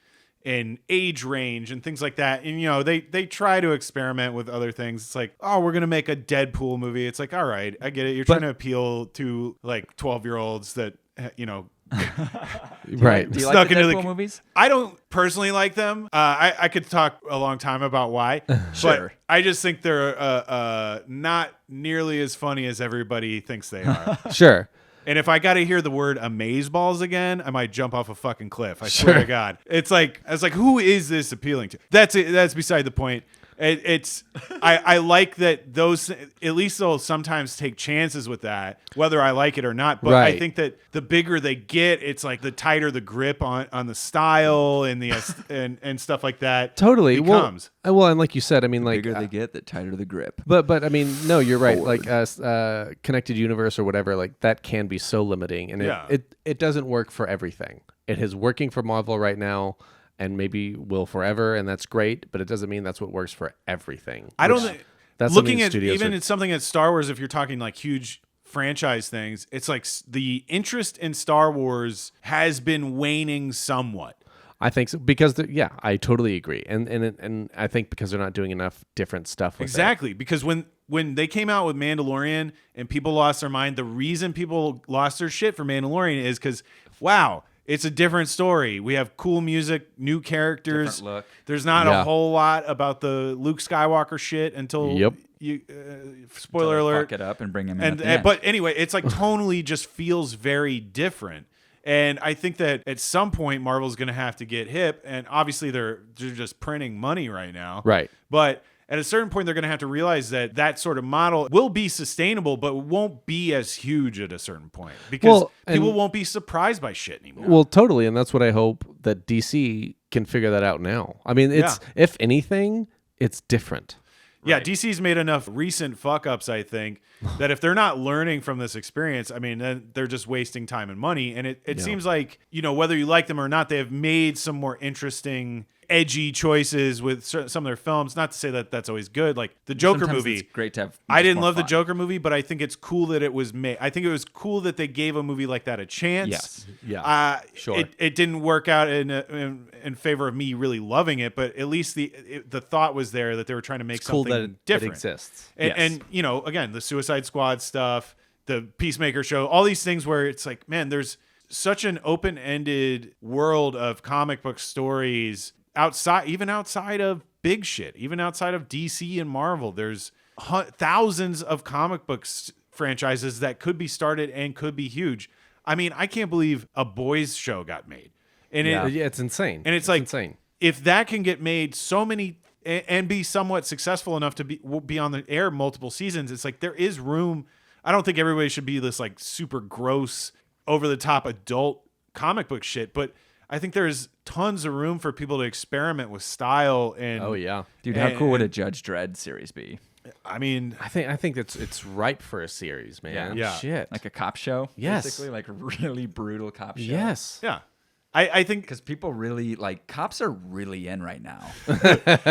age range and things like that. And you know, they try to experiment with other things. It's like, oh, we're gonna make a Deadpool movie. It's like, all right, I get it. You're trying to appeal to like 12-year-olds that you know. Right. Do you Stuck like the into the- Deadpool movies? I don't personally like them. I could talk a long time about why, Sure. but I just think they're not nearly as funny as everybody thinks they are. Sure. And if I got to hear the word amazeballs again, I might jump off a fucking cliff. I swear to God. It's like, I was like, who is this appealing to? That's it. That's beside the point. I like that those, at least they'll sometimes take chances with that, whether I like it or not. But I Right. think that the bigger they get, it's like the tighter the grip on the style and the and stuff like that. Totally. becomes. Well, and like you said, I mean, like, Bigger they get, the tighter the grip. but I mean, no, you're right. Like, connected universe or whatever, like that can be so limiting, and Yeah. it doesn't work for everything. It is working for Marvel right now, and maybe will forever, and that's great. But it doesn't mean that's what works for everything. I don't which- think That's looking something at studios even are- at something at Star Wars, if you're talking like huge franchise things, it's like the interest in Star Wars has been waning somewhat. I think so because yeah, I totally agree, and I think because they're not doing enough different stuff with it. Exactly, because when they came out with Mandalorian and people lost their mind, the reason people lost their shit for Mandalorian is because, wow, it's a different story. We have cool music, new characters. Different look. There's not Yeah. a whole lot about the Luke Skywalker shit until Yep. you. Spoiler Until they alert. Fuck it up and bring him in. And at the end. but anyway, it's like tonally just feels very different. And I think that at some point Marvel's going to have to get hip, and obviously they're just printing money right now. Right. But at a certain point, they're going to have to realize that that sort of model will be sustainable, but won't be as huge at a certain point because people won't be surprised by shit anymore. Well, totally, and that's what I hope that DC can figure that out now. I mean, it's if anything, it's different. Yeah, DC's made enough recent fuck ups, I think, that if they're not learning from this experience, I mean, then they're just wasting time and money. And it seems like, whether you like them or not, they have made some more interesting, edgy choices with some of their films. Not to say that that's always good. Like the Joker Sometimes movie. it's great to have. I didn't more love the fun. Joker movie, but I think it's cool that it was made. I think it was cool that they gave a movie like that a chance. Yes. Yeah. Sure. It didn't work out in favor of me really loving it, but at least the thought was there that they were trying to make It's cool something that it different. exists. And again, the Suicide Squad stuff, the Peacemaker show, all these things where it's like, man, there's such an open-ended world of comic book stories even outside of big shit, even outside of DC and Marvel. There's thousands of comic books franchises that could be started and could be huge. I mean, I can't believe a boys show got made. And It's insane. and it's like insane. If that can get made so many and be somewhat successful enough to be on the air multiple seasons, it's like there is room. I don't think everybody should be this like super gross, over the top adult comic book shit, but I think there's tons of room for people to experiment with style and Oh yeah. Dude, how cool would a Judge Dredd series be? I mean, I think it's ripe for a series, man. Yeah. Shit. Like a cop show? Yes. Basically, like a really brutal cop show. Yes. yeah. I think Because people really, cops are really in right now.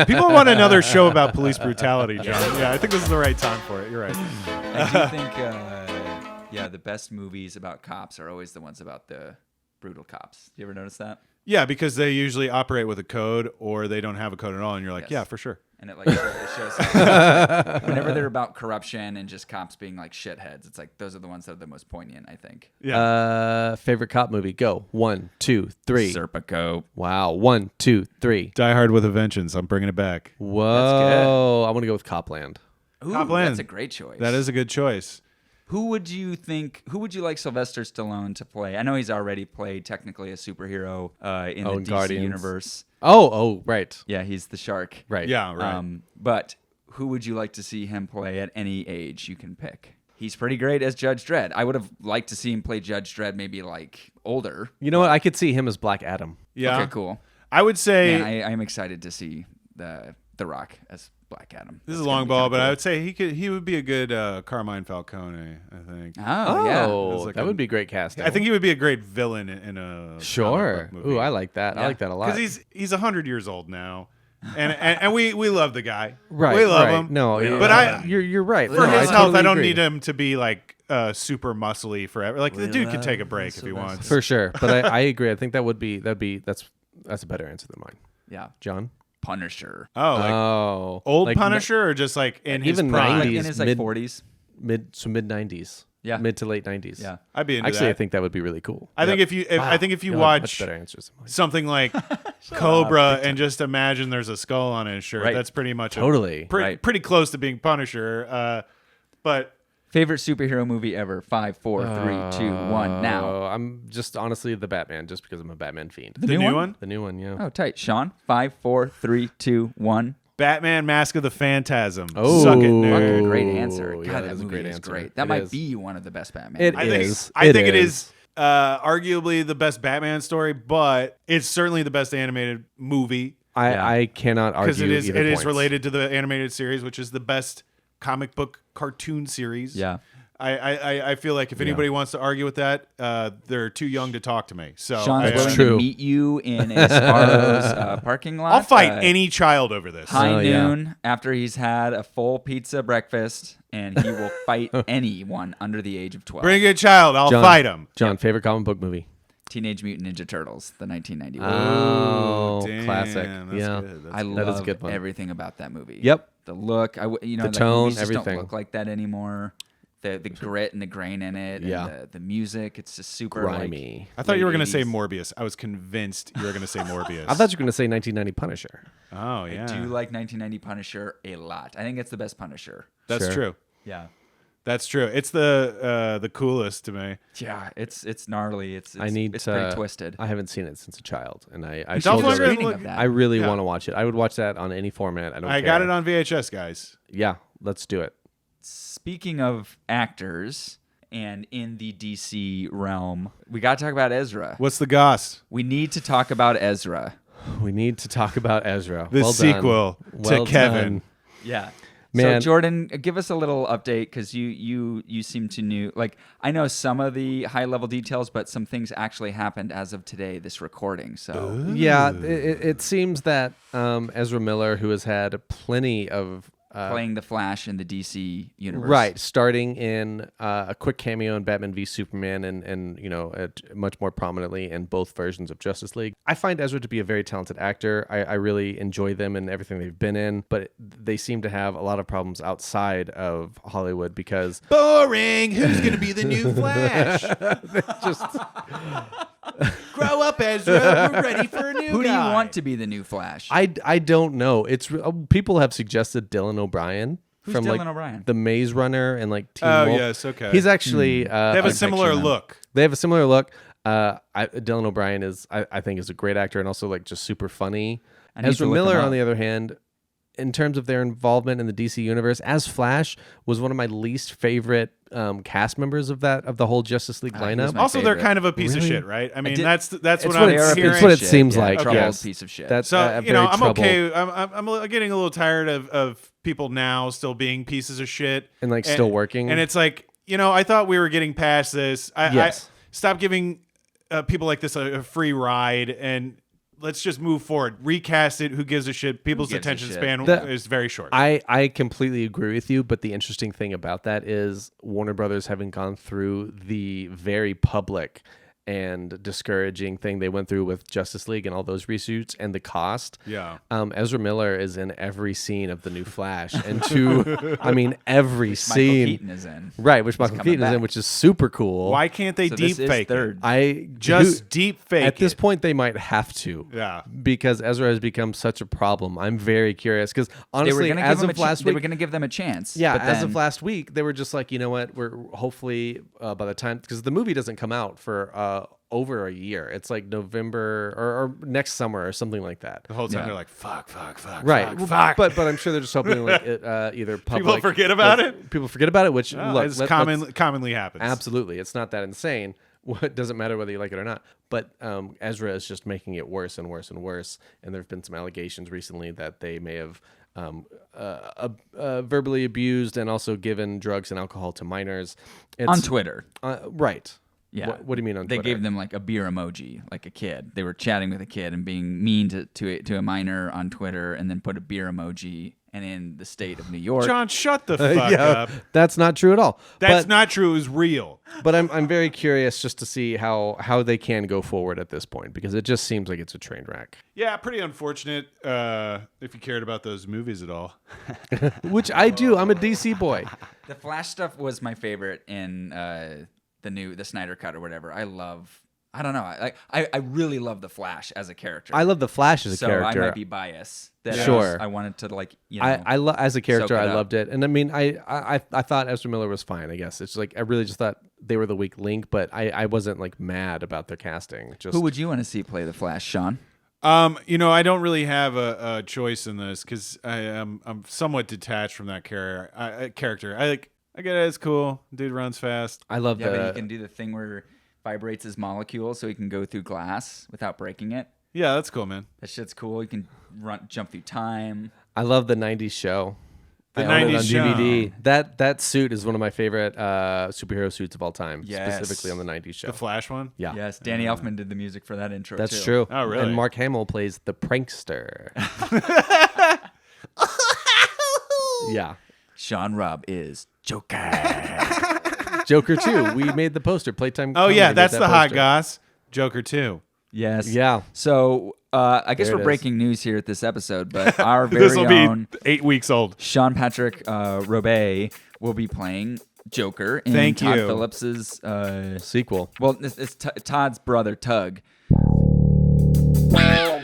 people want another show about police brutality, John. Yeah, I think this is the right time for it. You're right. I do think, the best movies about cops are always the ones about the brutal cops. You ever notice that? Yeah, because they usually operate with a code or they don't have a code at all, and you're like, Yes. yeah, for sure. And it shows whenever they're about corruption and just cops being like shitheads, it's like those are the ones that are the most poignant, I think. Yeah. Favorite cop movie? Go. 1, 2, 3. Serpico. Wow. 1, 2, 3. Die Hard with a Vengeance. I'm bringing it back. Whoa. I want to go with Copland. Ooh, Copland. that's a great choice. That is a good choice. Who would you like Sylvester Stallone to play? I know he's already played technically a superhero in the DC Guardians. universe. Oh, right. Yeah, he's the shark. Right. Yeah, right. But who would you like to see him play at any age you can pick? He's pretty great as Judge Dredd. I would have liked to see him play Judge Dredd maybe like older. You know what? I could see him as Black Adam. Yeah. Okay, cool. I would say Man, I'm excited to see the Rock as Black Adam. this is That's a long gonna be ball, kinda but I cool. would say he would be a good Carmine Falcone, I think. Oh, yeah. Oh, like that a- would be great casting. I think he would be a great villain in a Sure. comic book movie. Ooh, I like that. I Yeah. like that a lot. Because he's 100 years old now, and we love the guy. right. we love right. him. No, but you're right. for No, his I health, totally I don't agree. need him to be like super muscly forever. Like the dude could take a break if he wants. For sure. But I agree. I think that's a better answer than mine. Yeah. John? Punisher. Oh, like old like Punisher, or just like in his even prime? 90s. In his mid- 40s. mid 90s. Yeah. Mid to late 90s. Yeah. I'd be into Actually, that. I think that would be really cool. I think if you You'll have watch much better answers than mine. something like Cobra and just imagine there's a skull on his shirt, Right. that's pretty much Totally. Right. pretty close to being Punisher. But Favorite superhero movie ever? 5, 4, 3, 2, 1. Now. I'm just honestly the Batman, just because I'm a Batman fiend. the new one, The new one, yeah. Oh, tight. Sean? 5, 4, 3, 2, 1. Batman: Mask of the Phantasm. Oh. Suck it, nerd. Fucking great answer. God, yeah, that that is a movie great is answer. great. That It might is. be one of the best Batman. It movies. I think it is. is arguably the best Batman story, but it's certainly the best animated movie I cannot because argue it is either points. related to the animated series, which is the best comic book cartoon series. Yeah. I feel like if anybody wants to argue with that, they're too young to talk to me. So Sean's I- willing true. to meet you in a Sparrow's parking lot. I'll fight any child over this. High Oh, yeah. noon after he's had a full pizza breakfast, and he will fight anyone under the age of 12. Bring a child, I'll John, fight him. John, favorite comic book movie? Teenage Mutant Ninja Turtles, the 1991. Oh, damn, classic. that's Yeah. good. That's I good. That is a love good one. everything about that movie. Yep. The look, the The tone, movies just everything. don't look like that anymore. The grit and the grain in it, Yeah. and the music, it's just super Grimy. I thought you were late going to say 80s. Morbius. I was convinced you were going to say Morbius. I thought you were going to say 1990 Punisher. Oh, yeah. I do like 1990 Punisher a lot. I think it's the best Punisher. That's Sure. true. Yeah. That's true. It's the coolest to me. Yeah, it's gnarly. It's it's pretty twisted. I haven't seen it since a child, and I Dolph told her- Lundgren Reading look- of that. I really Yeah. want to watch it. I would watch that on any format. I don't. I care. got it on VHS, guys. Yeah, let's do it. Speaking of actors and in the DC realm, we got to talk about Ezra. What's the goss? We need to talk about Ezra. We need to talk about Ezra. The Well done. sequel Well to Kevin. done. Yeah. Man. So Jordan, give us a little update because you seem to know. Like I know some of the high level details, but some things actually happened as of today, this recording. So Yeah, it seems that Ezra Miller, who has had plenty of playing the Flash in the DC universe, right, starting in a quick cameo in Batman v Superman, and much more prominently in both versions of Justice League. I find Ezra to be a very talented actor. I really enjoy them and everything they've been in, but they seem to have a lot of problems outside of Hollywood because Boring. Who's gonna be the new Flash? just Grow up, Ezra. We're ready for a new Who do you want to be the new Flash? I don't know. It's people have suggested Dylan O'Brien. Who's from Dylan like O'Brien? the Maze Runner and like Teen Oh, Wolf. yes, okay. He's actually They have a similar picture them. look. They have a similar look. Dylan O'Brien is, I think, is a great actor and also like just super funny. I need Ezra to look him Miller, up. on the other hand, in terms of their involvement in the DC universe, as Flash was one of my least favorite cast members of the whole Justice League he was lineup. my Also, they're favorite. kind of a piece of Really? shit, right? I mean, did- that's It's what what I'm it's- hearing. it's what it Shit. seems Yeah, like. troubled Yes. piece of shit. That's So very I'm troubled. okay. I'm getting a little tired of people now still being pieces of shit And, like, still working. And it's like I thought we were getting past this. Yes. I stop giving people like this a free ride and let's just move forward. Recast it. Who gives a shit? People's gives a attention shit? span The- is very short. I completely agree with you, but the interesting thing about that is Warner Brothers having gone through the very public and discouraging thing they went through with Justice League and all those reshoots and the cost. Yeah. Ezra Miller is in every scene of the new Flash, and every Michael scene, Keaton is in. right? Which Michael coming Keaton is in, back. which is super cool. Why can't they So deep this is fake third. it? Just deep fake At this it. point, they might have to. Yeah. Because Ezra has become such a problem. I'm very curious because They were honestly, gonna as give him of a last they week, were going to give them a chance. yeah, but as then- of last week, they were just like, you know what? We're hopefully by the time, because the movie doesn't come out for over a year. It's like November or next summer or something like that. The whole time Yeah. they're like, fuck. Right, fuck. But I'm sure they're just hoping like it, either public forget about it? People forget about it, which look, as let's- commonly happens. absolutely, it's not that insane. It doesn't matter whether you like it or not. But Ezra is just making it worse and worse and worse. And there have been some allegations recently that they may have verbally abused and also given drugs and alcohol to minors. on Twitter. Right. Yeah. What do you mean on They Twitter? gave them like a beer emoji, like a kid. They were chatting with a kid and being mean to a minor on Twitter, and then put a beer emoji. And in the state of New York, John, shut the fuck yeah, up. that's not true at all. That's but, not true. It was real. But I'm very curious just to see how they can go forward at this point, because it just seems like it's a train wreck. Yeah, pretty unfortunate if you cared about those movies at all. Which I do. I'm a DC boy. the Flash stuff was my favorite in the Snyder Cut or whatever. I don't know. I really love the Flash as a character. I love the Flash as a so character. I might be biased. That Sure. I wanted to like as a character, soak it I up. loved it, and I mean, I thought Ezra Miller was fine. I guess it's like I really just thought they were the weak link, but I wasn't like mad about their casting. Just Who would you want to see play the Flash, Sean? I don't really have a choice in this because I'm somewhat detached from that character. I get it. It's cool. Dude runs fast. I love Yeah, but he the can do the thing where vibrates his molecule so he can go through glass without breaking it. Yeah, that's cool, man. That shit's cool. He can jump through time. I love the '90s show. The I own it 90s on show. DVD. That suit is one of my favorite superhero suits of all time, Yes. specifically on the '90s show. The Flash one. Yeah, Yes, Danny Elfman did the music for that intro. that's too. true. Oh, really? And Mark Hamill plays the prankster. Yeah. Sean Robb is Joker. Joker 2. We made the poster. Playtime. Oh Comedy yeah, made that's that the hot poster. goss. Joker 2. Yes. Yeah. So I guess There we're it is. breaking news here at this episode, but our This very will be own 8 weeks old. Sean Patrick Robay will be playing Joker in Thank Todd you. Phillips's Sequel. well, it's Todd's brother Tug.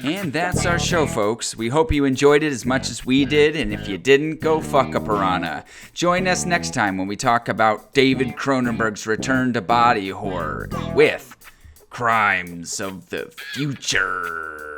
And that's our show, folks. We hope you enjoyed it as much as we did, and if you didn't, go fuck a piranha. Join us next time when we talk about David Cronenberg's return to body horror with Crimes of the Future.